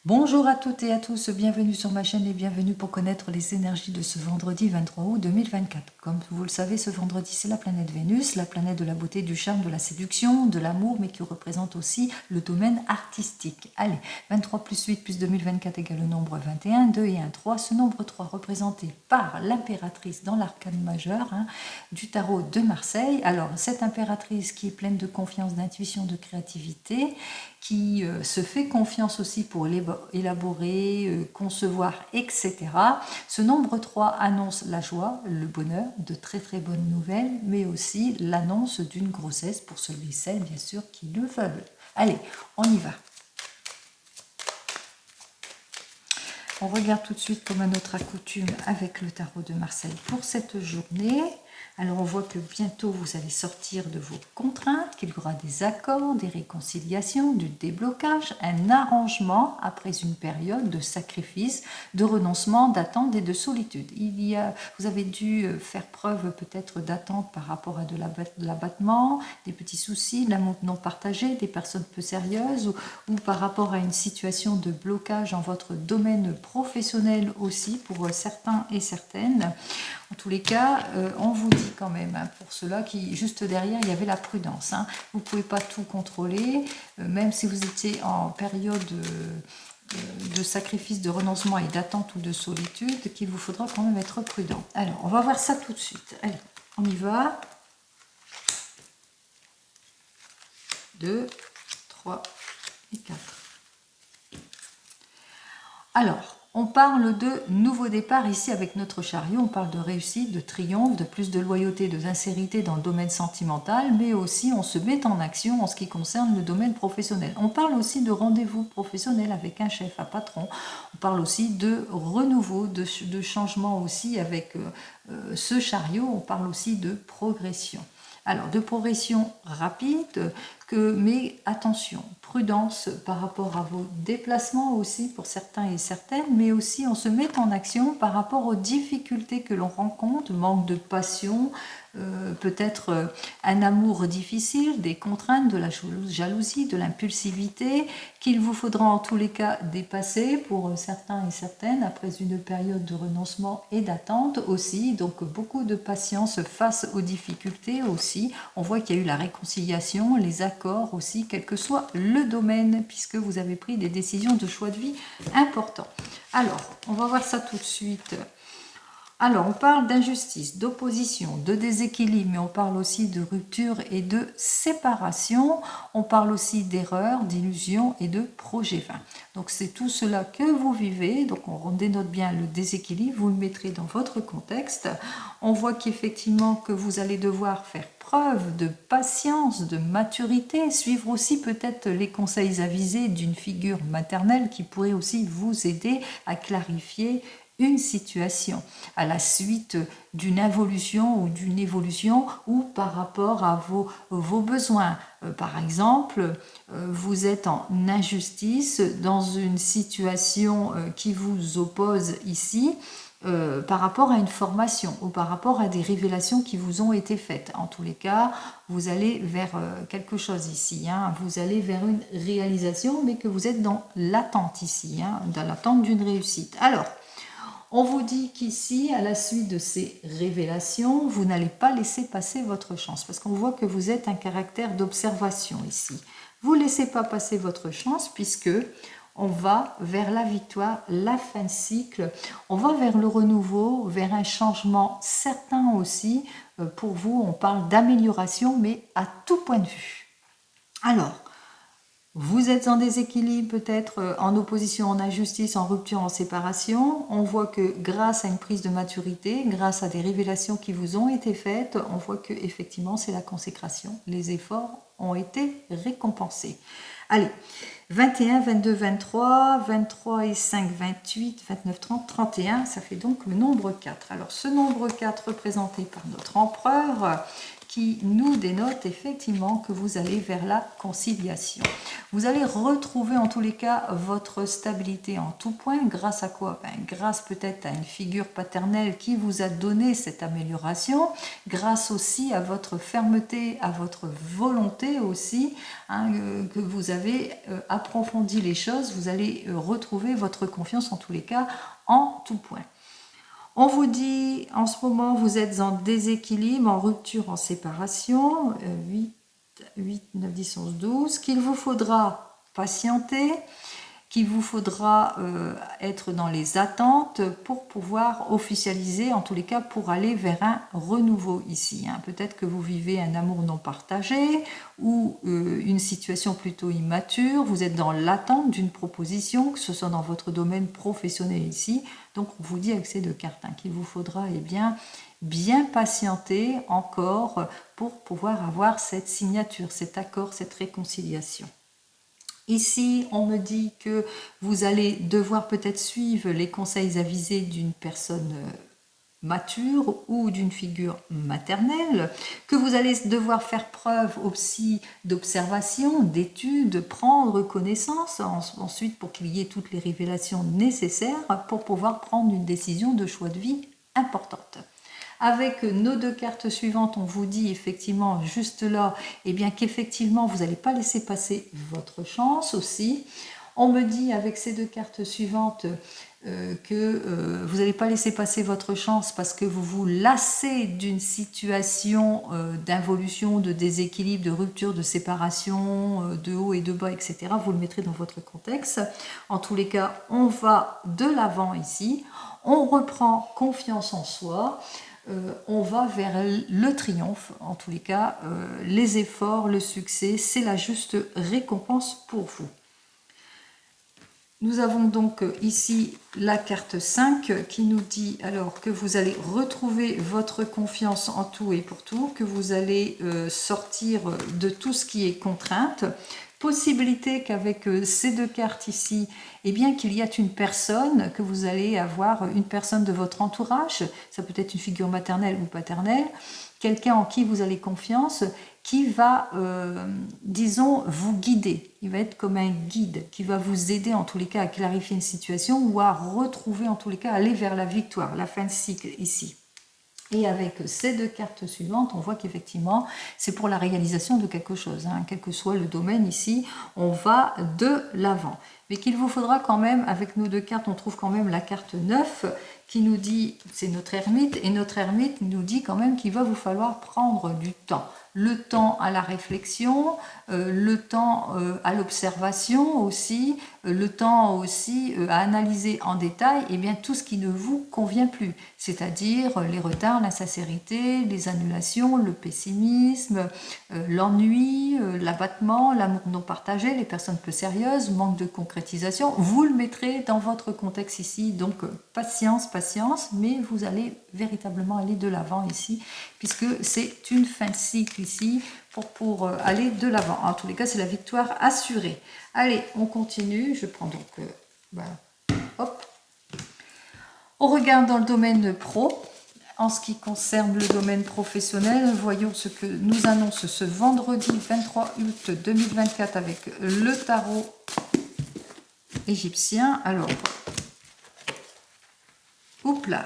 Bonjour à toutes et à tous, bienvenue sur ma chaîne et bienvenue pour connaître les énergies de ce vendredi 23 août 2024. Comme vous le savez, ce vendredi, c'est la planète Vénus, la planète de la beauté, du charme, de la séduction, de l'amour, mais qui représente aussi le domaine artistique. Allez, 23 plus 8 plus 2024 égale le nombre 21, 2 et 1, 3. Ce nombre 3 représenté par l'impératrice dans l'arcane majeur du tarot de Marseille. Alors, cette impératrice qui est pleine de confiance, d'intuition, de créativité, qui se fait confiance aussi pour élaborer, concevoir, etc. Ce nombre 3 annonce la joie, le bonheur, de très très bonnes nouvelles, mais aussi l'annonce d'une grossesse pour celui et celle, bien sûr, qui le veulent. Allez, on y va. On regarde tout de suite comme à notre accoutume avec le tarot de Marseille pour cette journée. Alors on voit que bientôt vous allez sortir de vos contraintes, qu'il y aura des accords, des réconciliations, du déblocage, un arrangement après une période de sacrifice, de renoncement, d'attente et de solitude. Vous avez dû faire preuve peut-être d'attente par rapport à de l'abattement, des petits soucis, de l'amour non partagé, des personnes peu sérieuses ou par rapport à une situation de blocage dans votre domaine professionnel aussi pour certains et certaines. En tous les cas, on vous dit quand même, pour ceux-là, qui juste derrière, il y avait la prudence. Vous ne pouvez pas tout contrôler, même si vous étiez en période de sacrifice, de renoncement et d'attente ou de solitude, qu'il vous faudra quand même être prudent. Alors, on va voir ça tout de suite. Allez, on y va. 2, 3 et 4. Alors, on parle de nouveau départ ici avec notre chariot, on parle de réussite, de triomphe, de plus de loyauté, de sincérité dans le domaine sentimental, mais aussi on se met en action en ce qui concerne le domaine professionnel. On parle aussi de rendez-vous professionnel avec un chef, un patron, on parle aussi de renouveau, de changement aussi avec ce chariot, on parle aussi de progression. Alors, de progression rapide, mais attention, prudence par rapport à vos déplacements aussi pour certains et certaines, mais aussi on se met en action par rapport aux difficultés que l'on rencontre, manque de passion, peut-être un amour difficile, des contraintes, de la jalousie, de l'impulsivité, qu'il vous faudra en tous les cas dépasser pour certains et certaines après une période de renoncement et d'attente aussi. Donc beaucoup de patience face aux difficultés aussi. On voit qu'il y a eu la réconciliation, les accords aussi, quel que soit le domaine, puisque vous avez pris des décisions de choix de vie importants. Alors, on va voir ça tout de suite. Alors, on parle d'injustice, d'opposition, de déséquilibre, mais on parle aussi de rupture et de séparation. On parle aussi d'erreurs, d'illusions et de projets vains. Donc, c'est tout cela que vous vivez. Donc, on dénote bien le déséquilibre. Vous le mettrez dans votre contexte. On voit qu'effectivement, que vous allez devoir faire preuve de patience, de maturité, suivre aussi peut-être les conseils avisés d'une figure maternelle qui pourrait aussi vous aider à clarifier une situation à la suite d'une involution ou d'une évolution ou par rapport à vos besoins. Par exemple, vous êtes en injustice dans une situation qui vous oppose ici, par rapport à une formation ou par rapport à des révélations qui vous ont été faites. En tous les cas, vous allez vers quelque chose ici. Vous allez vers une réalisation, mais que vous êtes dans l'attente ici, dans l'attente d'une réussite. Alors, on vous dit qu'ici, à la suite de ces révélations, vous n'allez pas laisser passer votre chance, parce qu'on voit que vous êtes un caractère d'observation ici. Vous ne laissez pas passer votre chance, puisque on va vers la victoire, la fin de cycle, on va vers le renouveau, vers un changement certain aussi. Pour vous, on parle d'amélioration, mais à tout point de vue. Alors, vous êtes en déséquilibre, peut-être en opposition, en injustice, en rupture, en séparation. On voit que grâce à une prise de maturité, grâce à des révélations qui vous ont été faites, on voit que effectivement c'est la consécration. Les efforts ont été récompensés. Allez, 21, 22, 23, 23 et 5, 28, 29, 30, 31, ça fait donc le nombre 4. Alors ce nombre 4 représenté par notre empereur, qui nous dénote effectivement que vous allez vers la conciliation. Vous allez retrouver en tous les cas votre stabilité en tout point. Grâce à quoi? Grâce peut-être à une figure paternelle qui vous a donné cette amélioration, grâce aussi à votre fermeté, à votre volonté aussi, hein, que vous avez approfondi les choses. Vous allez retrouver votre confiance en tous les cas en tout point. On vous dit, en ce moment, vous êtes en déséquilibre, en rupture, en séparation, 8, 9, 10, 11, 12, qu'il vous faudra patienter, qu'il vous faudra être dans les attentes pour pouvoir officialiser, en tous les cas pour aller vers un renouveau ici. Hein. Peut-être que vous vivez un amour non partagé ou une situation plutôt immature, vous êtes dans l'attente d'une proposition, que ce soit dans votre domaine professionnel ici. Donc on vous dit avec ces deux cartes hein, qu'il vous faudra bien patienter encore pour pouvoir avoir cette signature, cet accord, cette réconciliation. Ici, on me dit que vous allez devoir peut-être suivre les conseils avisés d'une personne mature ou d'une figure maternelle, que vous allez devoir faire preuve aussi d'observation, d'étude, prendre connaissance, ensuite pour qu'il y ait toutes les révélations nécessaires pour pouvoir prendre une décision de choix de vie importante. Avec nos deux cartes suivantes, on vous dit effectivement juste là, eh bien qu'effectivement vous n'allez pas laisser passer votre chance aussi. On me dit avec ces deux cartes suivantes que vous n'allez pas laisser passer votre chance parce que vous vous lassez d'une situation d'involution, de déséquilibre, de rupture, de séparation, de haut et de bas, etc. Vous le mettrez dans votre contexte. En tous les cas, on va de l'avant ici. On reprend confiance en soi. On va vers le triomphe, en tous les cas, les efforts, le succès, c'est la juste récompense pour vous. Nous avons donc ici la carte 5 qui nous dit alors que vous allez retrouver votre confiance en tout et pour tout, que vous allez sortir de tout ce qui est contrainte. Possibilité qu'avec ces deux cartes ici, eh bien qu'il y a une personne, que vous allez avoir une personne de votre entourage, ça peut être une figure maternelle ou paternelle, quelqu'un en qui vous avez confiance, qui va, disons, vous guider. Il va être comme un guide qui va vous aider en tous les cas à clarifier une situation ou à retrouver en tous les cas, aller vers la victoire, la fin de cycle ici. Et avec ces deux cartes suivantes, on voit qu'effectivement, c'est pour la réalisation de quelque chose. Hein. Quel que soit le domaine ici, on va de l'avant. Mais qu'il vous faudra quand même, avec nos deux cartes, on trouve quand même la carte 9 qui nous dit, c'est notre ermite, et notre ermite nous dit quand même qu'il va vous falloir prendre du temps. Le temps à la réflexion, le temps à l'observation aussi, le temps aussi à analyser en détail eh bien, tout ce qui ne vous convient plus, c'est-à-dire les retards, l'insincérité, les annulations, le pessimisme, l'ennui, l'abattement, l'amour non partagé, les personnes peu sérieuses, manque de concrétisation. Vous le mettrez dans votre contexte ici, donc patience, mais vous allez véritablement aller de l'avant ici, puisque c'est une fin de cycle ici pour aller de l'avant. En tous les cas, c'est la victoire assurée. Allez, on continue. Je prends donc... voilà. Hop. On regarde dans le domaine pro. En ce qui concerne le domaine professionnel, voyons ce que nous annonce ce vendredi 23 août 2024 avec le tarot égyptien. Alors, oups là.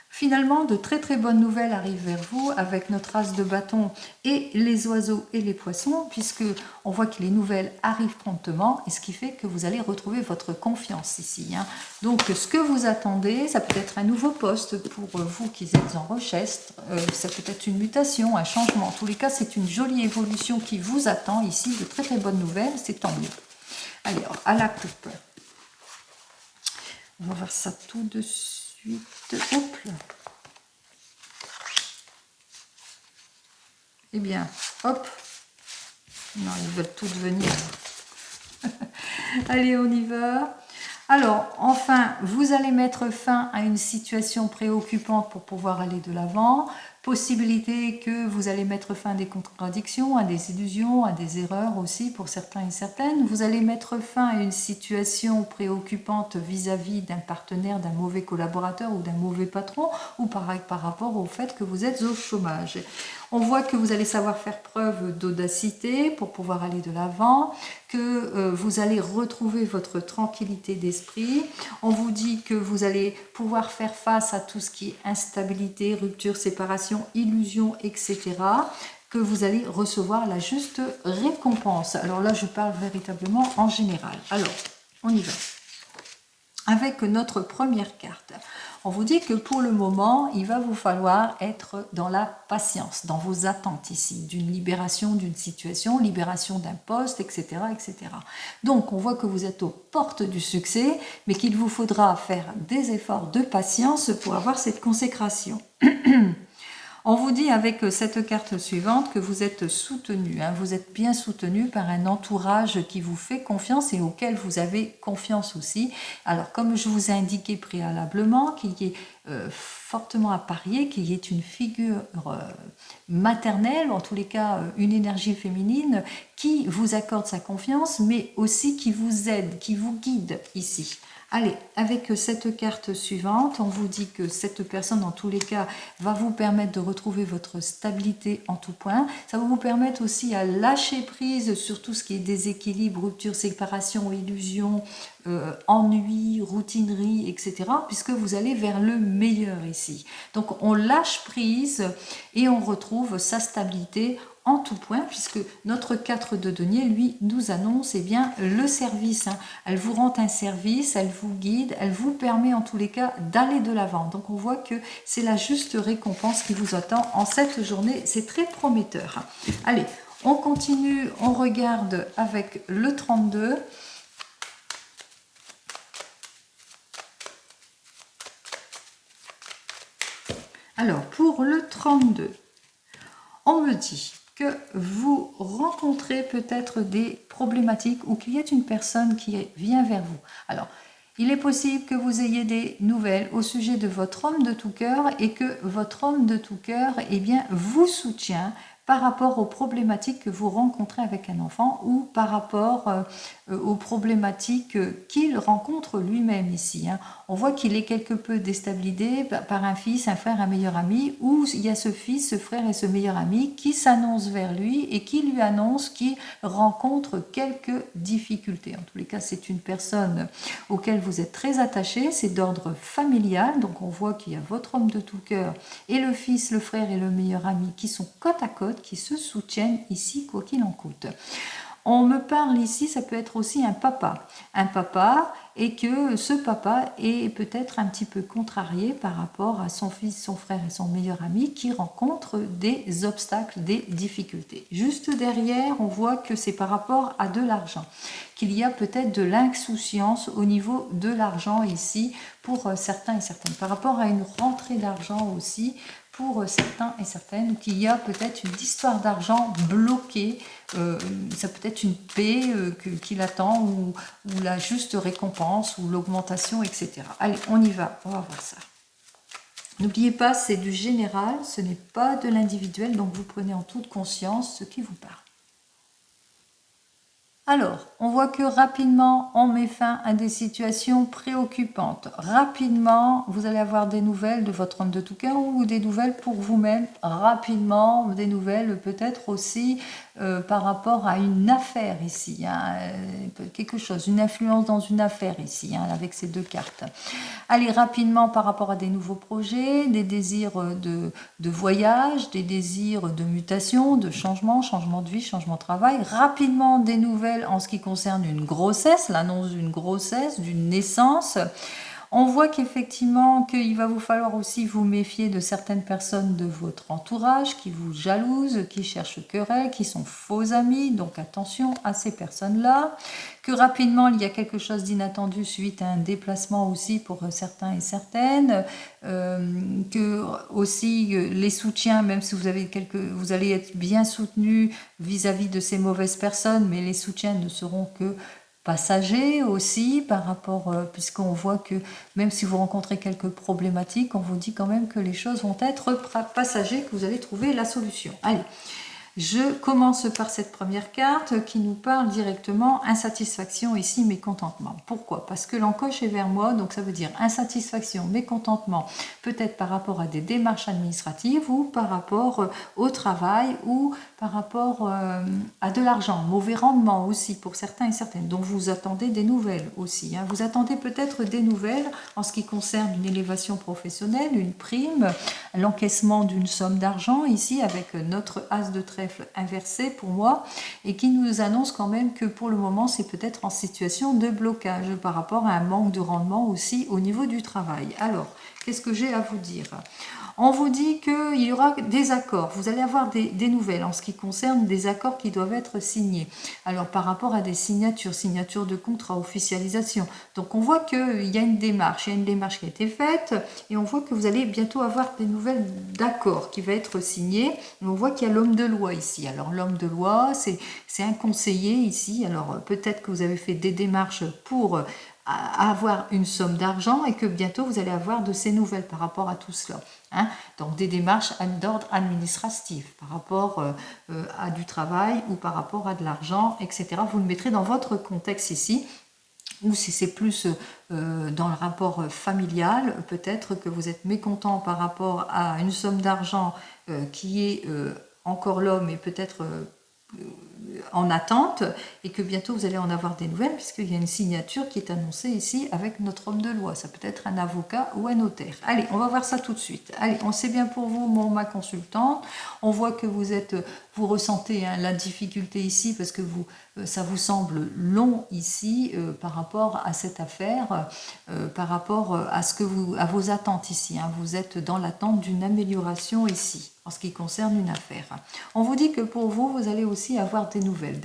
Finalement, de très très bonnes nouvelles arrivent vers vous avec notre as de bâton et les oiseaux et les poissons, puisque on voit que les nouvelles arrivent promptement, et ce qui fait que vous allez retrouver votre confiance ici. Hein. Donc, ce que vous attendez, ça peut être un nouveau poste pour vous qui êtes en recherche, ça peut être une mutation, un changement. En tous les cas, c'est une jolie évolution qui vous attend ici, de très très bonnes nouvelles, c'est tant mieux. Allez, à la coupe. On va voir ça tout de suite. Hop là. Eh bien, hop. Non, ils veulent tout devenir. Allez, on y va. Alors, enfin, vous allez mettre fin à une situation préoccupante pour pouvoir aller de l'avant. Possibilité que vous allez mettre fin à des contradictions, à des illusions, à des erreurs aussi pour certains et certaines. Vous allez mettre fin à une situation préoccupante vis-à-vis d'un partenaire, d'un mauvais collaborateur ou d'un mauvais patron, ou par rapport au fait que vous êtes au chômage. On voit que vous allez savoir faire preuve d'audacité pour pouvoir aller de l'avant, que vous allez retrouver votre tranquillité d'esprit. On vous dit que vous allez pouvoir faire face à tout ce qui est instabilité, rupture, séparation, illusion, etc. Que vous allez recevoir la juste récompense. Alors là, je parle véritablement en général. Alors, on y va. Avec notre première carte, on vous dit que pour le moment, il va vous falloir être dans la patience, dans vos attentes ici, d'une libération d'une situation, libération d'un poste, etc., etc. Donc, on voit que vous êtes aux portes du succès, mais qu'il vous faudra faire des efforts de patience pour avoir cette consécration. On vous dit avec cette carte suivante que vous êtes soutenu, vous êtes bien soutenu par un entourage qui vous fait confiance et auquel vous avez confiance aussi. Alors comme je vous ai indiqué préalablement, qu'il y ait fortement à parier, qu'il y ait une figure maternelle, en tous les cas une énergie féminine, qui vous accorde sa confiance, mais aussi qui vous aide, qui vous guide ici. Allez, avec cette carte suivante, on vous dit que cette personne, en tous les cas, va vous permettre de retrouver votre stabilité en tout point. Ça va vous permettre aussi à lâcher prise sur tout ce qui est déséquilibre, rupture, séparation, illusion, ennui, routinerie, etc. Puisque vous allez vers le meilleur ici. Donc, on lâche prise et on retrouve sa stabilité en tout point, puisque notre 4 de denier, lui, nous annonce bien le service. Elle vous rend un service, elle vous guide, elle vous permet en tous les cas d'aller de l'avant. Donc on voit que c'est la juste récompense qui vous attend en cette journée. C'est très prometteur. Allez, on continue, on regarde avec le 32. Alors, pour le 32, on me dit que vous rencontrez peut-être des problématiques ou qu'il y ait une personne qui vient vers vous. Alors, il est possible que vous ayez des nouvelles au sujet de votre homme de tout cœur et que votre homme de tout cœur vous soutient par rapport aux problématiques que vous rencontrez avec un enfant ou par rapport aux problématiques qu'il rencontre lui-même ici. On voit qu'il est quelque peu déstabilisé par un fils, un frère, un meilleur ami, où il y a ce fils, ce frère et ce meilleur ami qui s'annoncent vers lui et qui lui annoncent qu'il rencontre quelques difficultés. En tous les cas, c'est une personne auquel vous êtes très attaché, c'est d'ordre familial, donc on voit qu'il y a votre homme de tout cœur et le fils, le frère et le meilleur ami qui sont côte à côte, qui se soutiennent ici quoi qu'il en coûte. On me parle ici, ça peut être aussi un papa et que ce papa est peut-être un petit peu contrarié par rapport à son fils, son frère et son meilleur ami qui rencontrent des obstacles, des difficultés. Juste derrière, on voit que c'est par rapport à de l'argent, qu'il y a peut-être de l'insouciance au niveau de l'argent ici pour certains et certaines. Par rapport à une rentrée d'argent aussi, pour certains et certaines, qu'il y a peut-être une histoire d'argent bloquée, ça peut être une paix qui l'attend ou la juste récompense ou l'augmentation, etc. Allez, on y va, on va voir ça. N'oubliez pas, c'est du général, ce n'est pas de l'individuel, donc vous prenez en toute conscience ce qui vous parle. Alors, on voit que rapidement, on met fin à des situations préoccupantes. Rapidement, vous allez avoir des nouvelles de votre homme de tout cœur ou des nouvelles pour vous-même. Rapidement, des nouvelles peut-être aussi par rapport à une affaire ici. Quelque chose, une influence dans une affaire ici, avec ces deux cartes. Allez, rapidement par rapport à des nouveaux projets, des désirs de voyage, des désirs de mutation, de changement de vie, changement de travail. Rapidement, des nouvelles en ce qui concerne une grossesse, l'annonce d'une grossesse, d'une naissance. On voit qu'effectivement, qu'il va vous falloir aussi vous méfier de certaines personnes de votre entourage qui vous jalousent, qui cherchent querelle, qui sont faux amis, donc attention à ces personnes-là. Que rapidement, il y a quelque chose d'inattendu suite à un déplacement aussi pour certains et certaines. Que aussi les soutiens, même si vous allez être bien soutenu vis-à-vis de ces mauvaises personnes, mais les soutiens ne seront que passager aussi par rapport, puisqu'on voit que même si vous rencontrez quelques problématiques, on vous dit quand même que les choses vont être passagers, que vous allez trouver la solution. Allez, je commence par cette première carte qui nous parle directement insatisfaction ici, mécontentement. Pourquoi? Parce que l'encoche est vers moi, donc ça veut dire insatisfaction, mécontentement, peut-être par rapport à des démarches administratives ou par rapport au travail ou par rapport à de l'argent, mauvais rendement aussi pour certains et certaines. Donc vous attendez des nouvelles aussi. Hein. Vous attendez peut-être des nouvelles en ce qui concerne une élévation professionnelle, une prime, l'encaissement d'une somme d'argent ici avec notre as de trèfle inversé pour moi et qui nous annonce quand même que pour le moment c'est peut-être en situation de blocage par rapport à un manque de rendement aussi au niveau du travail. Alors, qu'est-ce que j'ai à vous dire? On vous dit qu'il y aura des accords, vous allez avoir des nouvelles en ce qui concerne des accords qui doivent être signés. Alors par rapport à des signatures de contrat, officialisation. Donc on voit qu'il y a une démarche, qui a été faite et on voit que vous allez bientôt avoir des nouvelles d'accords qui va être signé. Et on voit qu'il y a l'homme de loi ici. Alors l'homme de loi, c'est un conseiller ici. Alors peut-être que vous avez fait des démarches pour avoir une somme d'argent et que bientôt vous allez avoir de ces nouvelles par rapport à tout cela. Hein. Donc des démarches d'ordre administratif par rapport à du travail ou par rapport à de l'argent, etc. Vous le mettrez dans votre contexte ici. Ou si c'est plus dans le rapport familial, peut-être que vous êtes mécontent par rapport à une somme d'argent qui est encore là, mais peut-être en attente et que bientôt vous allez en avoir des nouvelles puisqu'il y a une signature qui est annoncée ici avec notre homme de loi. Ça peut être un avocat ou un notaire. Allez, on va voir ça tout de suite. Allez, on sait bien pour vous, ma consultante. On voit que vous ressentez la difficulté ici parce que ça vous semble long ici par rapport à cette affaire, par rapport à vos attentes ici. Hein. Vous êtes dans l'attente d'une amélioration ici en ce qui concerne une affaire. On vous dit que pour vous, vous allez aussi avoir des nouvelles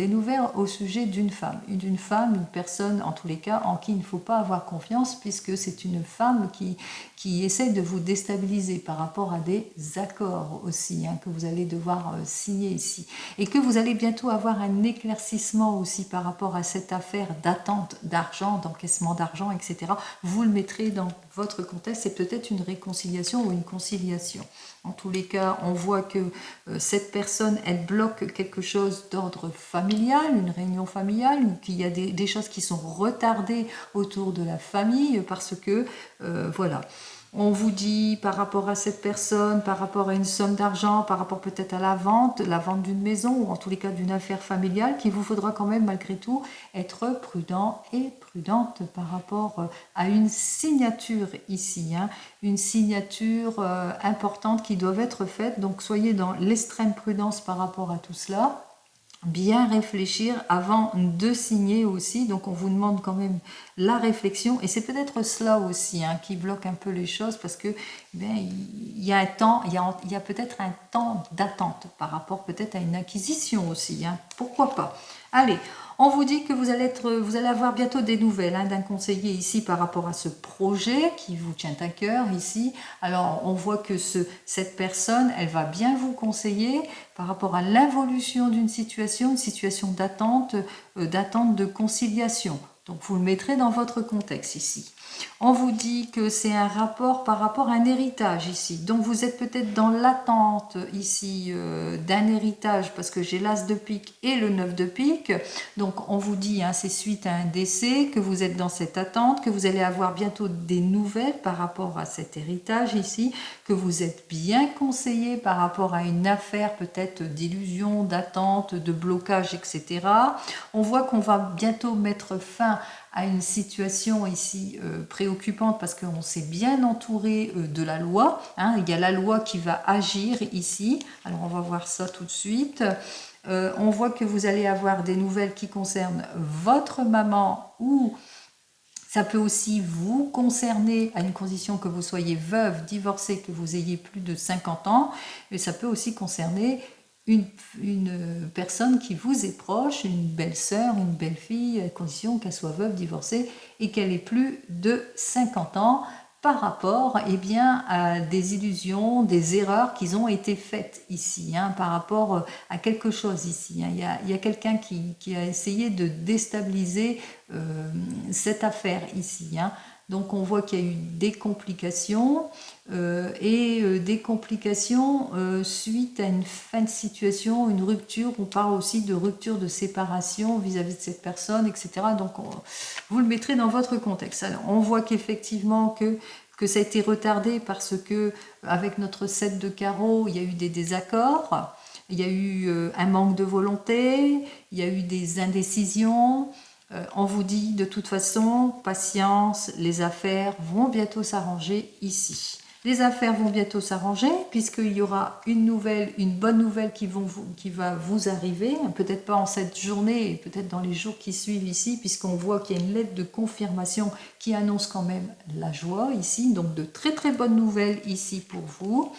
au sujet d'une femme, une personne en tous les cas en qui il ne faut pas avoir confiance puisque c'est une femme qui essaie de vous déstabiliser par rapport à des accords aussi que vous allez devoir signer ici et que vous allez bientôt avoir un éclaircissement aussi par rapport à cette affaire d'attente d'argent, d'encaissement d'argent, etc. Vous le mettrez dans votre contexte, c'est peut-être une réconciliation ou une conciliation. En tous les cas, on voit que cette personne, elle bloque quelque chose d'ordre familial, une réunion familiale, ou qu'il y a des choses qui sont retardées autour de la famille parce que, voilà. On vous dit par rapport à cette personne, par rapport à une somme d'argent, par rapport peut-être à la vente d'une maison ou en tous les cas d'une affaire familiale, qu'il vous faudra quand même malgré tout être prudent et prudente par rapport à une signature ici, une signature importante qui doit être faite. Donc soyez dans l'extrême prudence par rapport à tout cela. Bien réfléchir avant de signer aussi, donc on vous demande quand même la réflexion et c'est peut-être cela aussi qui bloque un peu les choses parce que il y a un temps, il y a peut-être un temps d'attente par rapport peut-être à une acquisition aussi, pourquoi pas. Allez, on vous dit que vous allez avoir bientôt des nouvelles d'un conseiller ici par rapport à ce projet qui vous tient à cœur ici. Alors, on voit que cette personne, elle va bien vous conseiller par rapport à l'évolution d'une situation, une situation d'attente de conciliation. Donc, vous le mettrez dans votre contexte ici. On vous dit que c'est un rapport par rapport à un héritage ici. Donc vous êtes peut-être dans l'attente ici d'un héritage parce que j'ai l'as de pique et le 9 de pique. Donc on vous dit, c'est suite à un décès, que vous êtes dans cette attente, que vous allez avoir bientôt des nouvelles par rapport à cet héritage ici, que vous êtes bien conseillé par rapport à une affaire peut-être d'illusion, d'attente, de blocage, etc. On voit qu'on va bientôt mettre fin à une situation ici préoccupante parce qu'on s'est bien entouré de la loi. Il y a la loi qui va agir ici. Alors on va voir ça tout de suite. On voit que vous allez avoir des nouvelles qui concernent votre maman ou ça peut aussi vous concerner à une condition que vous soyez veuve, divorcée, que vous ayez plus de 50 ans. Mais ça peut aussi concerner une personne qui vous est proche, une belle-sœur, une belle-fille, à condition qu'elle soit veuve, divorcée et qu'elle ait plus de 50 ans. par rapport eh bien, à des illusions, des erreurs qui ont été faites ici, hein, par rapport à quelque chose ici. Hein. Il y a quelqu'un qui a essayé de déstabiliser cette affaire ici. Hein. Donc on voit qu'il y a eu des complications des complications suite à une fin de situation, une rupture. On parle aussi de rupture de séparation vis-à-vis de cette personne, etc. Donc vous le mettrez dans votre contexte. Alors on voit qu'effectivement que ça a été retardé parce que avec notre 7 de carreau, il y a eu des désaccords, il y a eu un manque de volonté, il y a eu des indécisions. On vous dit de toute façon, patience, les affaires vont bientôt s'arranger ici. Les affaires vont bientôt s'arranger puisqu'il y aura une bonne nouvelle qui va vous arriver, peut-être pas en cette journée, peut-être dans les jours qui suivent ici, puisqu'on voit qu'il y a une lettre de confirmation qui annonce quand même la joie ici, donc de très très bonnes nouvelles ici pour vous.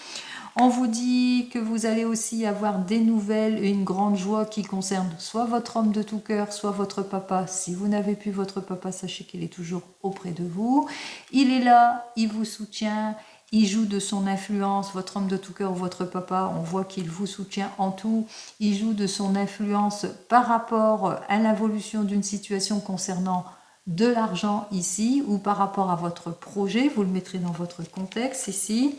On vous dit que vous allez aussi avoir des nouvelles et une grande joie qui concerne soit votre homme de tout cœur, soit votre papa. Si vous n'avez plus votre papa, sachez qu'il est toujours auprès de vous. Il est là, il vous soutient, il joue de son influence, votre homme de tout cœur ou votre papa, on voit qu'il vous soutient en tout. Il joue de son influence par rapport à l'évolution d'une situation concernant de l'argent ici ou par rapport à votre projet. Vous le mettrez dans votre contexte ici.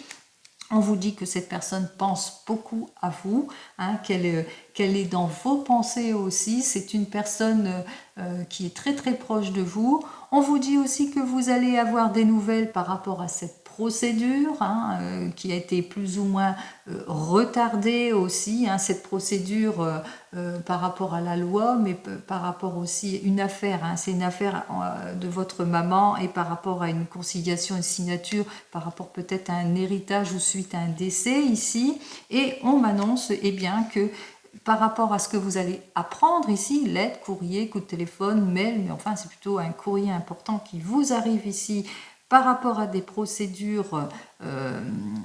On vous dit que cette personne pense beaucoup à vous, hein, qu'elle est dans vos pensées aussi. C'est une personne qui est très très proche de vous. On vous dit aussi que vous allez avoir des nouvelles par rapport à cette procédure hein, qui a été plus ou moins retardée aussi. Hein, cette procédure par rapport à la loi, mais par rapport aussi une affaire. Hein, c'est une affaire de votre maman et par rapport à une conciliation, une signature, par rapport peut-être à un héritage ou suite à un décès ici. Et on m'annonce eh bien que par rapport à ce que vous allez apprendre ici, lettre, courrier, coup de téléphone, mail, mais enfin c'est plutôt un courrier important qui vous arrive ici par rapport à des procédures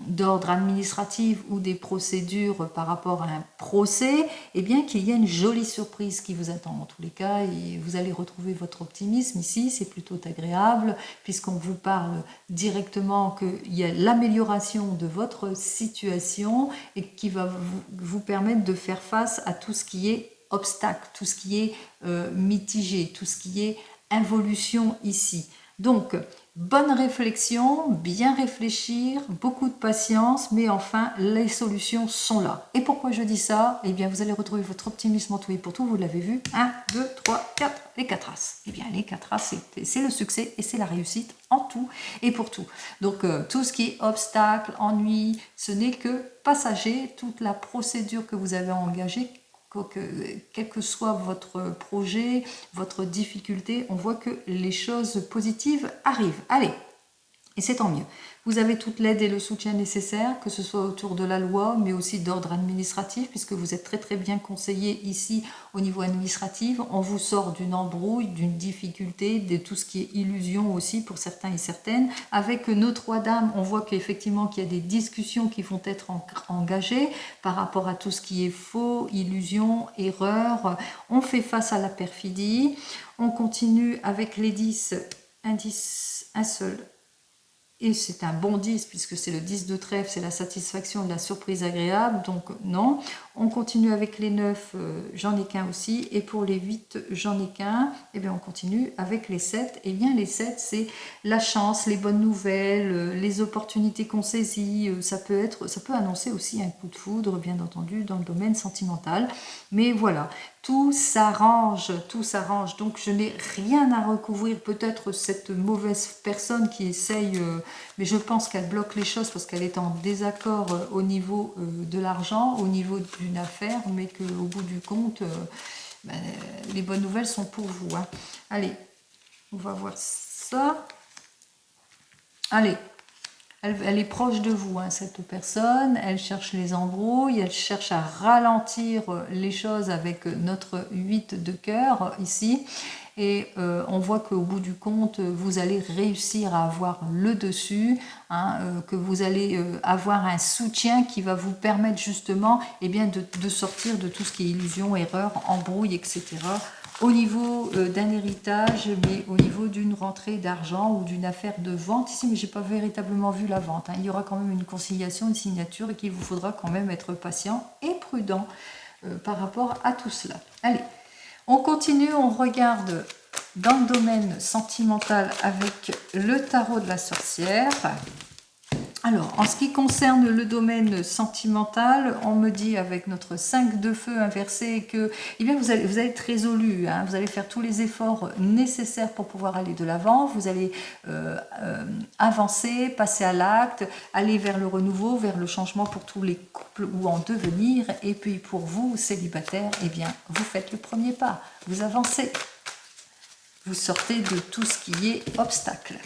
d'ordre administratif ou des procédures par rapport à un procès, eh bien qu'il y a une jolie surprise qui vous attend en tous les cas et vous allez retrouver votre optimisme ici, c'est plutôt agréable puisqu'on vous parle directement qu'il y a l'amélioration de votre situation et qui va vous permettre de faire face à tout ce qui est obstacle, tout ce qui est mitigé, tout ce qui est involution ici. Donc, bonne réflexion, bien réfléchir, beaucoup de patience, mais enfin, les solutions sont là. Et pourquoi je dis ça? Eh bien, vous allez retrouver votre optimisme en tout et pour tout, vous l'avez vu. 1, 2, 3, 4, les 4 As. Eh bien, les 4 As, c'est le succès et c'est la réussite en tout et pour tout. Donc, tout ce qui est obstacle, ennui, ce n'est que passager. Toute la procédure que vous avez engagée, quel que soit votre projet, votre difficulté, on voit que les choses positives arrivent. Allez, et c'est tant mieux. Vous avez toute l'aide et le soutien nécessaires, que ce soit autour de la loi, mais aussi d'ordre administratif, puisque vous êtes très très bien conseillé ici au niveau administratif. On vous sort d'une embrouille, d'une difficulté, de tout ce qui est illusion aussi pour certains et certaines. Avec nos trois dames, on voit qu'effectivement qu'il y a des discussions qui vont être engagées par rapport à tout ce qui est faux, illusion, erreur. On fait face à la perfidie. On continue avec les 10, un 10, un seul. Et c'est un bon 10 puisque c'est le 10 de trèfle, c'est la satisfaction de la surprise agréable, donc non. On continue avec les 9, j'en ai qu'un aussi, et pour les 8, j'en ai qu'un. Et bien on continue avec les 7. Et bien les 7, c'est la chance, les bonnes nouvelles, les opportunités qu'on saisit. Ça peut annoncer aussi un coup de foudre, bien entendu, dans le domaine sentimental. Mais voilà, tout s'arrange. Donc je n'ai rien à recouvrir. Peut-être cette mauvaise personne qui essaye, mais je pense qu'elle bloque les choses parce qu'elle est en désaccord au niveau de l'argent, au niveau d'une affaire, mais qu'au bout du compte, les bonnes nouvelles sont pour vous. Hein. Allez, on va voir ça. Allez. Elle est proche de vous, hein, cette personne, elle cherche les embrouilles, elle cherche à ralentir les choses avec notre 8 de cœur ici. Et on voit qu'au bout du compte, vous allez réussir à avoir le dessus, hein, que vous allez avoir un soutien qui va vous permettre justement eh bien, de sortir de tout ce qui est illusion, erreur, embrouille, etc. au niveau d'un héritage, mais au niveau d'une rentrée d'argent ou d'une affaire de vente ici, mais je n'ai pas véritablement vu la vente. Hein. Il y aura quand même une conciliation, une signature et qu'il vous faudra quand même être patient et prudent par rapport à tout cela. Allez, on continue, on regarde dans le domaine sentimental avec le tarot de la sorcière. Alors, en ce qui concerne le domaine sentimental, on me dit avec notre 5 de feu inversé que eh bien, vous allez être résolu, hein, vous allez faire tous les efforts nécessaires pour pouvoir aller de l'avant, vous allez avancer, passer à l'acte, aller vers le renouveau, vers le changement pour tous les couples ou en devenir, et puis pour vous, célibataires, eh bien, vous faites le premier pas, vous avancez, vous sortez de tout ce qui est obstacle.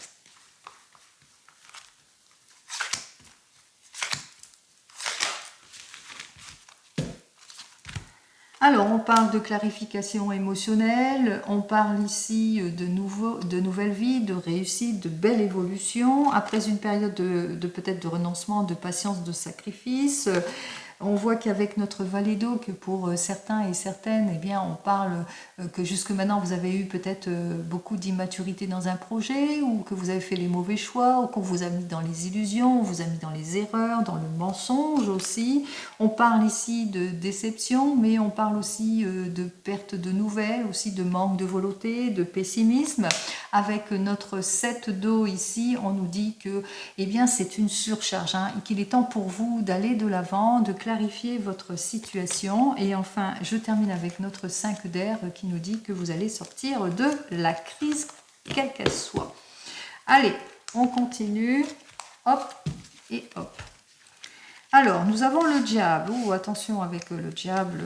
Alors, on parle de clarification émotionnelle, on parle ici de nouvelles vies, de réussite, de belle évolution, après une période peut-être de renoncement, de patience, de sacrifice. On voit qu'avec notre valet d'eau, que pour certains et certaines, eh bien, on parle que jusque maintenant vous avez eu peut-être beaucoup d'immaturité dans un projet, ou que vous avez fait les mauvais choix, ou qu'on vous a mis dans les illusions, on vous a mis dans les erreurs, dans le mensonge aussi. On parle ici de déception, mais on parle aussi de perte de nouvelles, aussi de manque de volonté, de pessimisme. Avec notre 7 d'eau ici, on nous dit que eh bien, c'est une surcharge, hein, et qu'il est temps pour vous d'aller de l'avant, de clarifier votre situation. Et enfin, je termine avec notre 5 d'air qui nous dit que vous allez sortir de la crise, quelle qu'elle soit. Allez, on continue. Hop et hop. Alors, nous avons le diable. Attention avec le diable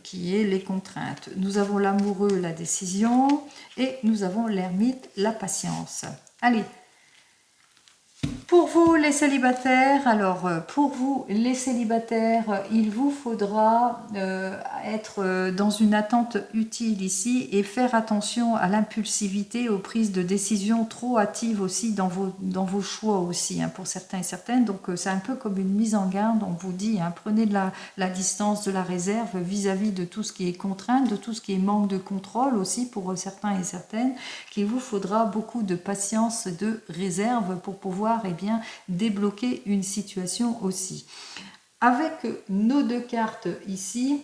qui est les contraintes. Nous avons l'amoureux, la décision. Et nous avons l'ermite, la patience. Allez. Pour vous les célibataires, il vous faudra être dans une attente utile ici et faire attention à l'impulsivité, aux prises de décision trop hâtives aussi dans vos choix aussi, hein, pour certains et certaines. Donc c'est un peu comme une mise en garde, on vous dit, hein, prenez de la distance, de la réserve vis-à-vis de tout ce qui est contrainte, de tout ce qui est manque de contrôle aussi pour certains et certaines, qu'il vous faudra beaucoup de patience, de réserve pour pouvoir bien débloquer une situation aussi. Avec nos deux cartes ici,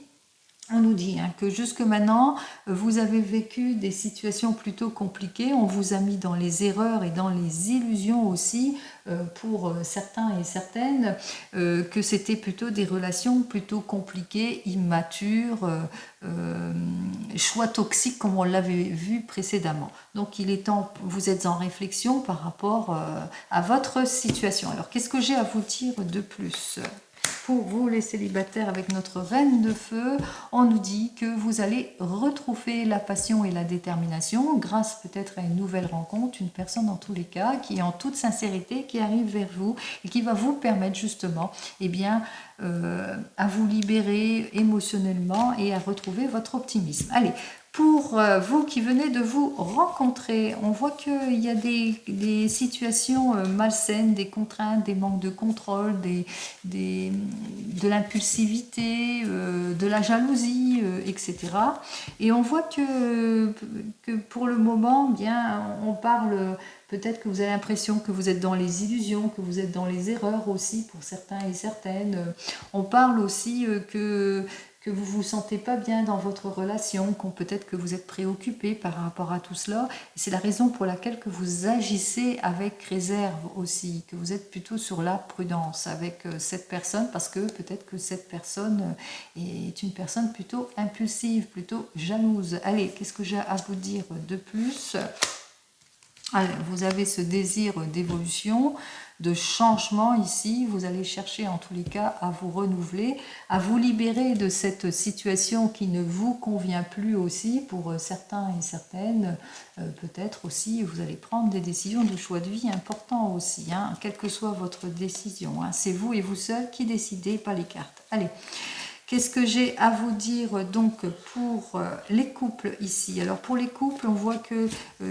on nous dit que jusque maintenant, vous avez vécu des situations plutôt compliquées. On vous a mis dans les erreurs et dans les illusions aussi, pour certains et certaines, que c'était plutôt des relations plutôt compliquées, immatures, choix toxiques comme on l'avait vu précédemment. Donc il est temps, vous êtes en réflexion par rapport à votre situation. Alors qu'est-ce que j'ai à vous dire de plus ? Pour vous les célibataires, avec notre reine de feu, on nous dit que vous allez retrouver la passion et la détermination grâce peut-être à une nouvelle rencontre, une personne en tous les cas qui est en toute sincérité, qui arrive vers vous et qui va vous permettre justement à vous libérer émotionnellement et à retrouver votre optimisme. Allez, pour vous qui venez de vous rencontrer, on voit qu'il y a des situations malsaines, des contraintes, des manques de contrôle, de l'impulsivité, de la jalousie, etc. Et on voit que pour le moment, on parle... Peut-être que vous avez l'impression que vous êtes dans les illusions, que vous êtes dans les erreurs aussi pour certains et certaines. On parle aussi que vous ne vous sentez pas bien dans votre relation, peut-être que vous êtes préoccupé par rapport à tout cela. Et c'est la raison pour laquelle que vous agissez avec réserve aussi, que vous êtes plutôt sur la prudence avec cette personne, parce que peut-être que cette personne est une personne plutôt impulsive, plutôt jalouse. Allez, qu'est-ce que j'ai à vous dire de plus ? Alors, vous avez ce désir d'évolution, de changement ici. Vous allez chercher en tous les cas à vous renouveler, à vous libérer de cette situation qui ne vous convient plus aussi pour certains et certaines. Peut-être aussi vous allez prendre des décisions de choix de vie importants aussi, hein, quelle que soit votre décision. Hein. C'est vous et vous seul qui décidez, pas les cartes. Allez. Qu'est-ce que j'ai à vous dire donc pour les couples ici? Alors pour les couples, on voit qu'il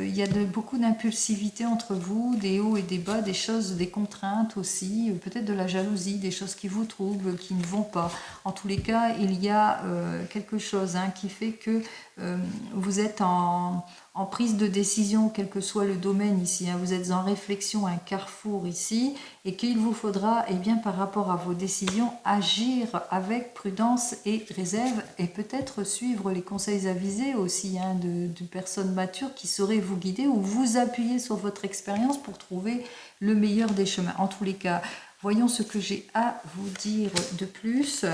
y a beaucoup d'impulsivité entre vous, des hauts et des bas, des choses, des contraintes aussi, peut-être de la jalousie, des choses qui vous troublent, qui ne vont pas. En tous les cas, il y a quelque chose qui fait que vous êtes en prise de décision, quel que soit le domaine ici, hein, vous êtes en réflexion, un carrefour ici, et qu'il vous faudra, eh bien, par rapport à vos décisions, agir avec prudence et réserve, et peut-être suivre les conseils avisés aussi hein, de personnes matures qui sauraient vous guider ou vous appuyer sur votre expérience pour trouver le meilleur des chemins. En tous les cas, voyons ce que j'ai à vous dire de plus.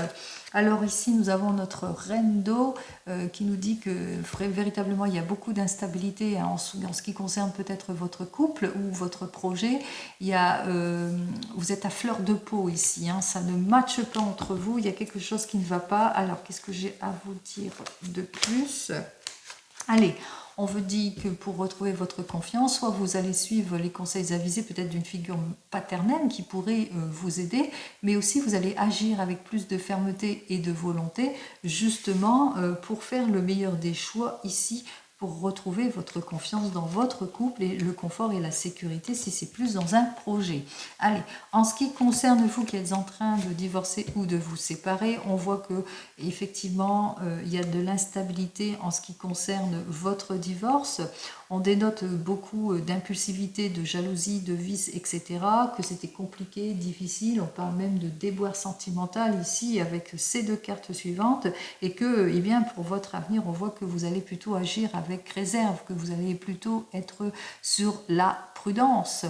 Alors ici, nous avons notre reine d'eau qui nous dit que véritablement, il y a beaucoup d'instabilité hein, en ce qui concerne peut-être votre couple ou votre projet. Il y a, vous êtes à fleur de peau ici, hein, ça ne matche pas entre vous, il y a quelque chose qui ne va pas. Alors, qu'est-ce que j'ai à vous dire de plus? Allez, on vous dit que pour retrouver votre confiance, soit vous allez suivre les conseils avisés peut-être d'une figure paternelle qui pourrait vous aider, mais aussi vous allez agir avec plus de fermeté et de volonté, justement pour faire le meilleur des choix ici, pour retrouver votre confiance dans votre couple et le confort et la sécurité si c'est plus dans un projet. Allez, en ce qui concerne vous qui êtes en train de divorcer ou de vous séparer, on voit que effectivement il y a de l'instabilité en ce qui concerne votre divorce. On dénote beaucoup d'impulsivité, de jalousie, de vice, etc. Que c'était compliqué, difficile. On parle même de déboire sentimental ici avec ces deux cartes suivantes et que, eh bien, pour votre avenir, on voit que vous allez plutôt agir avec réserve, que vous allez plutôt être sur la prudence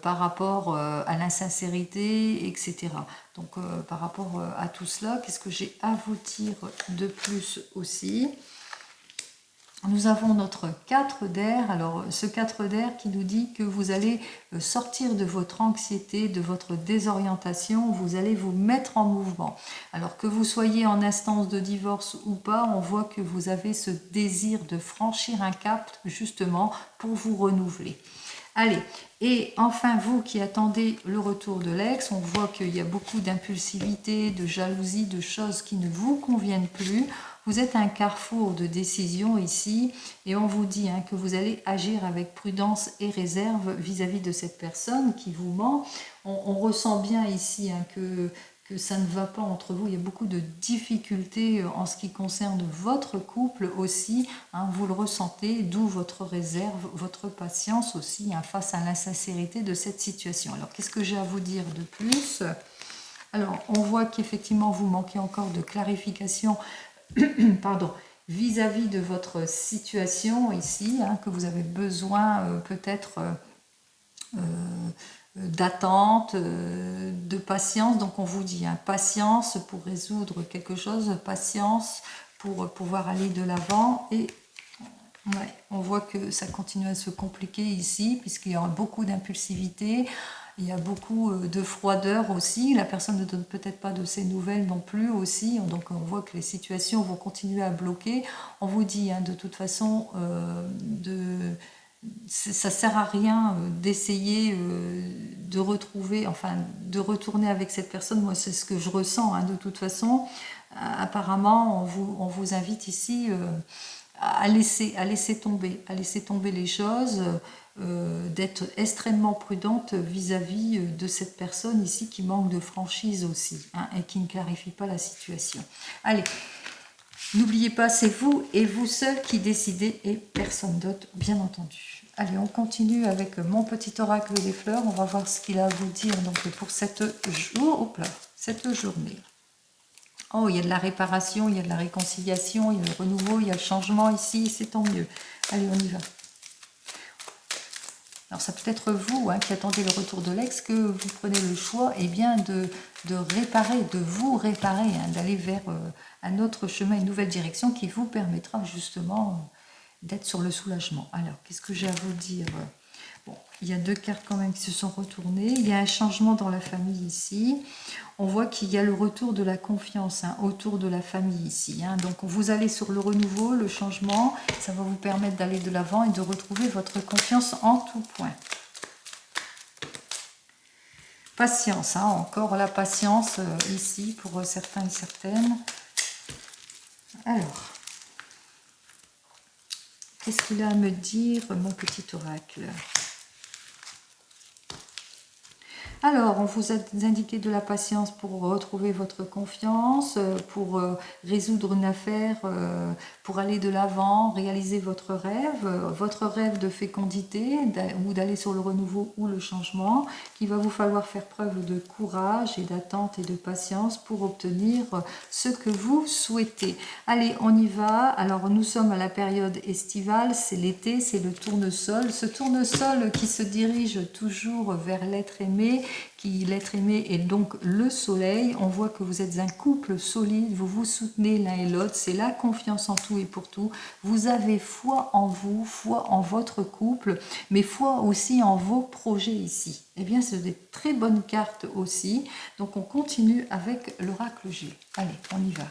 par rapport à l'insincérité, etc. Donc par rapport à tout cela, qu'est-ce que j'ai à vous dire de plus aussi? Nous avons notre 4 d'air. Alors ce 4 d'air qui nous dit que vous allez sortir de votre anxiété, de votre désorientation, vous allez vous mettre en mouvement. Alors que vous soyez en instance de divorce ou pas, on voit que vous avez ce désir de franchir un cap justement pour vous renouveler. Allez, et enfin vous qui attendez le retour de l'ex, on voit qu'il y a beaucoup d'impulsivité, de jalousie, de choses qui ne vous conviennent plus. Vous êtes à un carrefour de décision ici et on vous dit hein, que vous allez agir avec prudence et réserve vis-à-vis de cette personne qui vous ment. On ressent bien ici hein, que ça ne va pas entre vous. Il y a beaucoup de difficultés en ce qui concerne votre couple aussi. Hein, vous le ressentez, d'où votre réserve, votre patience aussi hein, face à l'insincérité de cette situation. Alors, qu'est-ce que j'ai à vous dire de plus? Alors, on voit qu'effectivement, vous manquez encore de clarification pardon, vis-à-vis de votre situation ici, hein, que vous avez besoin peut-être d'attente, de patience. Donc on vous dit hein, patience pour résoudre quelque chose, patience pour pouvoir aller de l'avant. Et ouais, on voit que ça continue à se compliquer ici, puisqu'il y aura beaucoup d'impulsivité. Il y a beaucoup de froideur aussi. La personne ne donne peut-être pas de ses nouvelles non plus aussi. Donc on voit que les situations vont continuer à bloquer. On vous dit hein, de toute façon, ça ne sert à rien d'essayer de retrouver, enfin de retourner avec cette personne. Moi c'est ce que je ressens hein, de toute façon. Apparemment on vous invite ici à laisser tomber les choses. D'être extrêmement prudente vis-à-vis de cette personne ici qui manque de franchise aussi hein, et qui ne clarifie pas la situation. Allez, n'oubliez pas, c'est vous et vous seul qui décidez et personne d'autre, bien entendu. Allez, on continue avec mon petit oracle des fleurs. On va voir ce qu'il a à vous dire donc, pour cette journée. Oh, il y a de la réparation, il y a de la réconciliation, il y a le renouveau, il y a le changement ici, c'est tant mieux. Allez, on y va. Alors ça peut être vous hein, qui attendez le retour de l'ex, que vous prenez le choix eh bien, de réparer, de vous réparer, hein, d'aller vers un autre chemin, une nouvelle direction qui vous permettra justement d'être sur le soulagement. Alors, qu'est-ce que j'ai à vous dire? Bon, il y a deux cartes quand même qui se sont retournées. Il y a un changement dans la famille ici. On voit qu'il y a le retour de la confiance hein, autour de la famille ici. Hein. Donc vous allez sur le renouveau, le changement. Ça va vous permettre d'aller de l'avant et de retrouver votre confiance en tout point. Patience, hein, encore la patience ici pour certains et certaines. Alors, qu'est-ce qu'il a à me dire, mon petit oracle ? Alors, on vous a indiqué de la patience pour retrouver votre confiance, pour résoudre une affaire, pour aller de l'avant, réaliser votre rêve de fécondité ou d'aller sur le renouveau ou le changement, qu'il va vous falloir faire preuve de courage et d'attente et de patience pour obtenir ce que vous souhaitez. Allez, on y va. Alors, nous sommes à la période estivale, c'est l'été, c'est le tournesol. Ce tournesol qui se dirige toujours vers l'être aimé, l'être aimé est donc le soleil. On voit que vous êtes un couple solide, vous vous soutenez l'un et l'autre, c'est la confiance en tout et pour tout. Vous avez foi en vous, foi en votre couple, mais foi aussi en vos projets ici. Eh bien, c'est des très bonnes cartes aussi. Donc, on continue avec l'oracle G. Allez, on y va.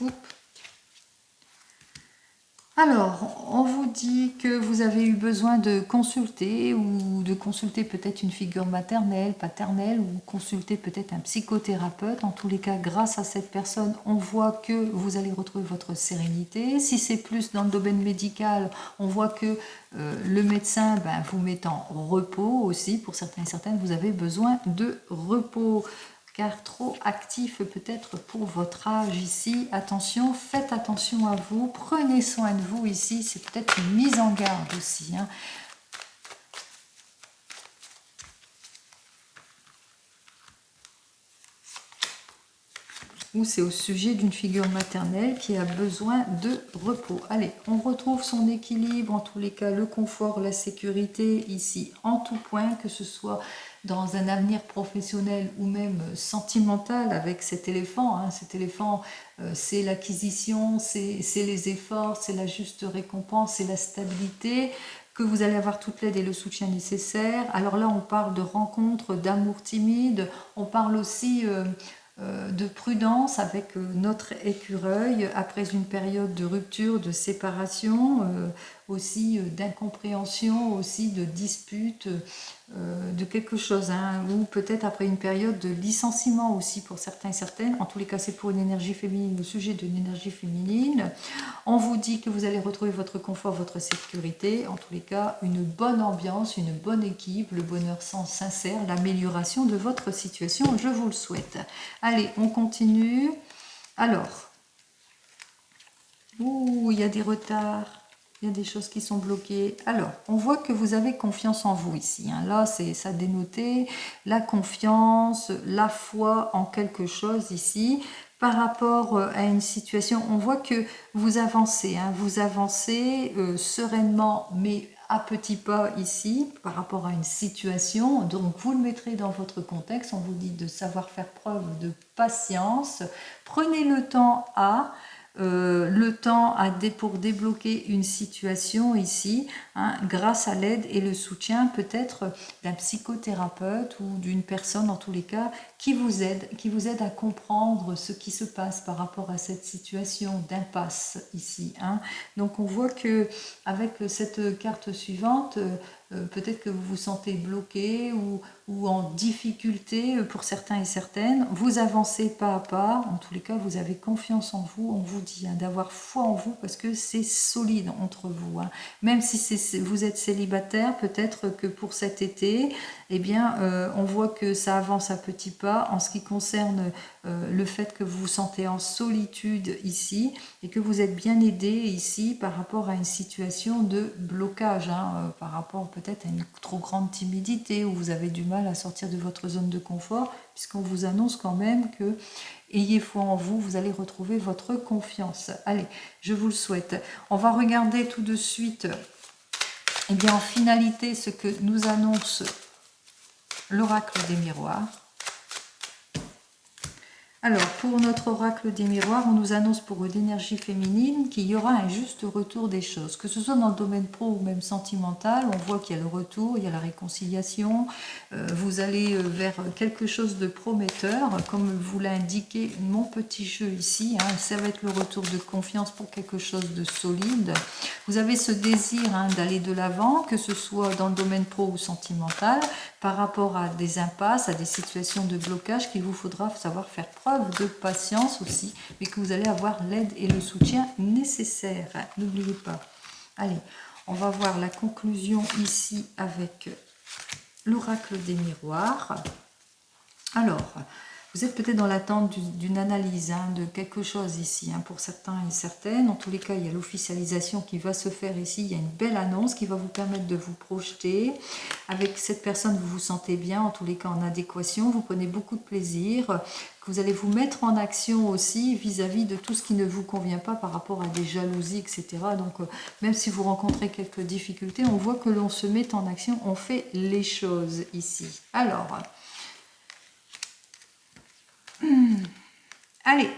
Oups. Alors, on vous dit que vous avez eu besoin de consulter ou de consulter peut-être une figure maternelle, paternelle ou consulter peut-être un psychothérapeute. En tous les cas, grâce à cette personne, on voit que vous allez retrouver votre sérénité. Si c'est plus dans le domaine médical, on voit que le médecin vous met en repos aussi. Pour certains et certaines, vous avez besoin de repos. Car trop actif peut-être pour votre âge ici. Attention, faites attention à vous, prenez soin de vous ici, c'est peut-être une mise en garde aussi. Ou c'est au sujet d'une figure maternelle qui a besoin de repos. Allez, on retrouve son équilibre, en tous les cas le confort, la sécurité ici en tout point, que ce soit dans un avenir professionnel ou même sentimental avec cet éléphant. Cet éléphant, c'est l'acquisition, c'est les efforts, c'est la juste récompense, c'est la stabilité, que vous allez avoir toute l'aide et le soutien nécessaires. Alors là, on parle de rencontres, d'amour timide, on parle aussi de prudence avec notre écureuil après une période de rupture, de séparation, aussi d'incompréhension, aussi de dispute, de quelque chose, ou peut-être après une période de licenciement aussi pour certains et certaines. En tous les cas, c'est pour une énergie féminine, le sujet d'une énergie féminine. On vous dit que vous allez retrouver votre confort, votre sécurité. En tous les cas, une bonne ambiance, une bonne équipe, le bonheur sincère, l'amélioration de votre situation. Je vous le souhaite. Allez, on continue. Alors, il y a des retards. Il y a des choses qui sont bloquées. Alors, on voit que vous avez confiance en vous ici. Là, ça dénotait la confiance, la foi en quelque chose ici. Par rapport à une situation, on voit que vous avancez. Vous avancez sereinement, mais à petits pas ici, par rapport à une situation. Donc, vous le mettrez dans votre contexte. On vous dit de savoir faire preuve de patience. Prenez le temps pour débloquer une situation ici, grâce à l'aide et le soutien peut-être d'un psychothérapeute ou d'une personne en tous les cas qui vous aide à comprendre ce qui se passe par rapport à cette situation d'impasse ici. Donc on voit que avec cette carte suivante, peut-être que vous vous sentez bloqué ou en difficulté pour certains et certaines. Vous avancez pas à pas. En tous les cas, vous avez confiance en vous. On vous dit d'avoir foi en vous parce que c'est solide entre vous. Même si vous êtes célibataire, peut-être que pour cet été, eh bien, on voit que ça avance à petits pas en ce qui concerne le fait que vous vous sentez en solitude ici et que vous êtes bien aidé ici par rapport à une situation de blocage, par rapport peut-être à une trop grande timidité où vous avez du mal à sortir de votre zone de confort, puisqu'on vous annonce quand même que ayez foi en vous, vous allez retrouver votre confiance. Allez, je vous le souhaite. On va regarder tout de suite, eh bien, en finalité, ce que nous annonce l'oracle des miroirs. Alors, pour notre oracle des miroirs, on nous annonce pour l'énergie féminine qu'il y aura un juste retour des choses. Que ce soit dans le domaine pro ou même sentimental, on voit qu'il y a le retour, il y a la réconciliation. Vous allez vers quelque chose de prometteur, comme vous l'a indiqué mon petit jeu ici. Ça va être le retour de confiance pour quelque chose de solide. Vous avez ce désir d'aller de l'avant, que ce soit dans le domaine pro ou sentimental, par rapport à des impasses, à des situations de blocage qu'il vous faudra savoir faire preuve preuve de patience aussi, mais que vous allez avoir l'aide et le soutien nécessaires. N'oubliez pas. Allez, on va voir la conclusion ici avec l'oracle des miroirs. Alors, vous êtes peut-être dans l'attente d'une analyse, de quelque chose ici, pour certains et certaines. En tous les cas, il y a l'officialisation qui va se faire ici. Il y a une belle annonce qui va vous permettre de vous projeter. Avec cette personne, vous vous sentez bien, en tous les cas en adéquation. Vous prenez beaucoup de plaisir. Que vous allez vous mettre en action aussi vis-à-vis de tout ce qui ne vous convient pas par rapport à des jalousies, etc. Donc, même si vous rencontrez quelques difficultés, on voit que l'on se met en action, on fait les choses ici. Alors... Allez,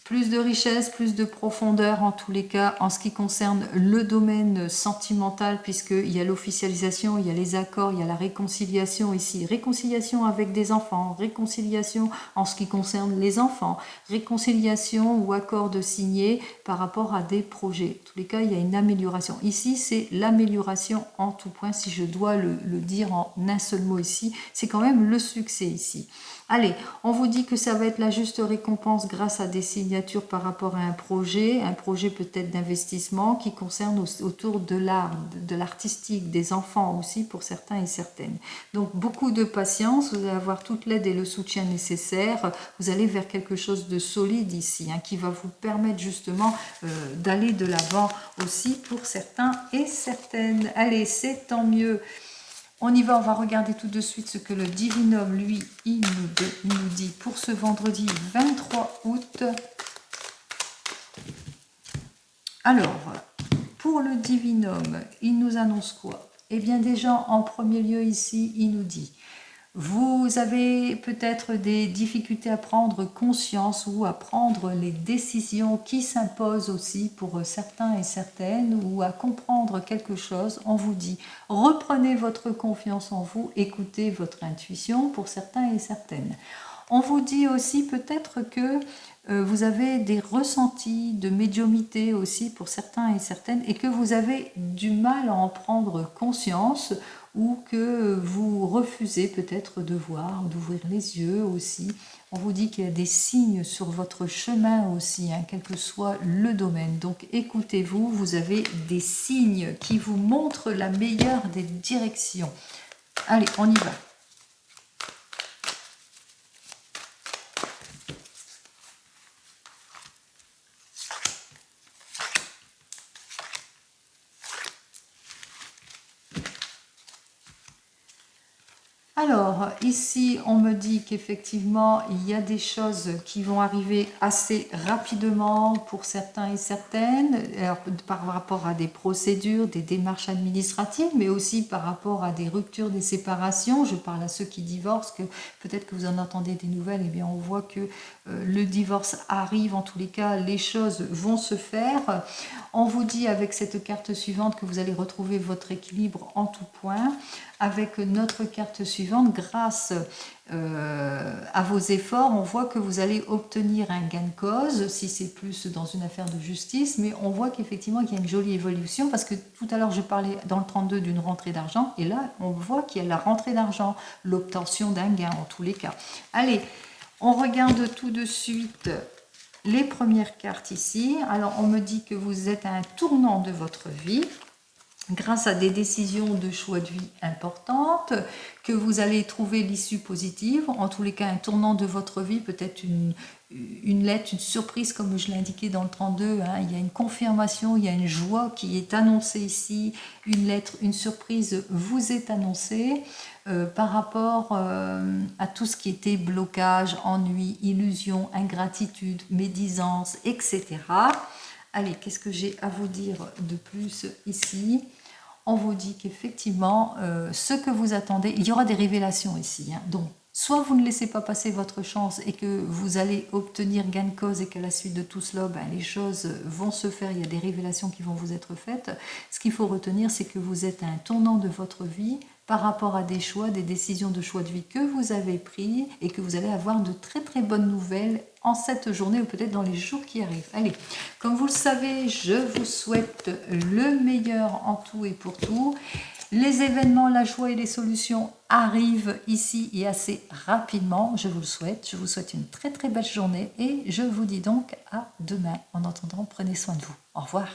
plus de richesse, plus de profondeur en tous les cas en ce qui concerne le domaine sentimental, puisqu'il y a l'officialisation, il y a les accords, il y a la réconciliation ici. Réconciliation avec des enfants, réconciliation en ce qui concerne les enfants, réconciliation ou accord de signer par rapport à des projets. En tous les cas, il y a une amélioration. Ici, c'est l'amélioration en tout point, si je dois le dire en un seul mot ici. C'est quand même le succès ici. Allez, on vous dit que ça va être la juste récompense grâce à des signatures par rapport à un projet peut-être d'investissement qui concerne autour de l'art, de l'artistique, des enfants aussi pour certains et certaines. Donc beaucoup de patience, vous allez avoir toute l'aide et le soutien nécessaires, vous allez vers quelque chose de solide ici, qui va vous permettre justement d'aller de l'avant aussi pour certains et certaines. Allez, c'est tant mieux. On y va, on va regarder tout de suite ce que le Divinum, lui, il nous dit pour ce vendredi 23 août. Alors, pour le Divinum, il nous annonce quoi? Eh bien déjà, en premier lieu ici, il nous dit... Vous avez peut-être des difficultés à prendre conscience ou à prendre les décisions qui s'imposent aussi pour certains et certaines ou à comprendre quelque chose. On vous dit, reprenez votre confiance en vous, écoutez votre intuition pour certains et certaines. On vous dit aussi peut-être que vous avez des ressentis de médiumnité aussi pour certains et certaines et que vous avez du mal à en prendre conscience ou que vous refusez peut-être de voir, d'ouvrir les yeux aussi. On vous dit qu'il y a des signes sur votre chemin aussi, quel que soit le domaine. Donc écoutez-vous, vous avez des signes qui vous montrent la meilleure des directions. Allez, on y va. Alors, ici, on me dit qu'effectivement, il y a des choses qui vont arriver assez rapidement pour certains et certaines, alors, par rapport à des procédures, des démarches administratives, mais aussi par rapport à des ruptures, des séparations. Je parle à ceux qui divorcent, que peut-être que vous en entendez des nouvelles, et bien on voit que le divorce arrive, en tous les cas, les choses vont se faire. On vous dit avec cette carte suivante que vous allez retrouver votre équilibre en tout point. Avec notre carte suivante, grâce à vos efforts, on voit que vous allez obtenir un gain de cause, si c'est plus dans une affaire de justice, mais on voit qu'effectivement il y a une jolie évolution, parce que tout à l'heure je parlais dans le 32 d'une rentrée d'argent, et là on voit qu'il y a la rentrée d'argent, l'obtention d'un gain en tous les cas. Allez, on regarde tout de suite les premières cartes ici. Alors on me dit que vous êtes à un tournant de votre vie, grâce à des décisions de choix de vie importantes, que vous allez trouver l'issue positive, en tous les cas un tournant de votre vie, peut-être une lettre, une surprise comme je l'ai indiqué dans le 32, il y a une confirmation, il y a une joie qui est annoncée ici, une lettre, une surprise vous est annoncée par rapport à tout ce qui était blocage, ennui, illusion, ingratitude, médisance, etc. Allez, qu'est-ce que j'ai à vous dire de plus ici? On vous dit qu'effectivement, ce que vous attendez, il y aura des révélations ici. Donc, soit vous ne laissez pas passer votre chance et que vous allez obtenir gain de cause et qu'à la suite de tout cela, les choses vont se faire, il y a des révélations qui vont vous être faites. Ce qu'il faut retenir, c'est que vous êtes à un tournant de votre vie par rapport à des choix, des décisions de choix de vie que vous avez pris et que vous allez avoir de très très bonnes nouvelles en cette journée ou peut-être dans les jours qui arrivent. Allez, comme vous le savez, je vous souhaite le meilleur en tout et pour tout. Les événements, la joie et les solutions arrivent ici et assez rapidement. Je vous le souhaite. Je vous souhaite une très très belle journée et je vous dis donc à demain. En attendant, prenez soin de vous. Au revoir.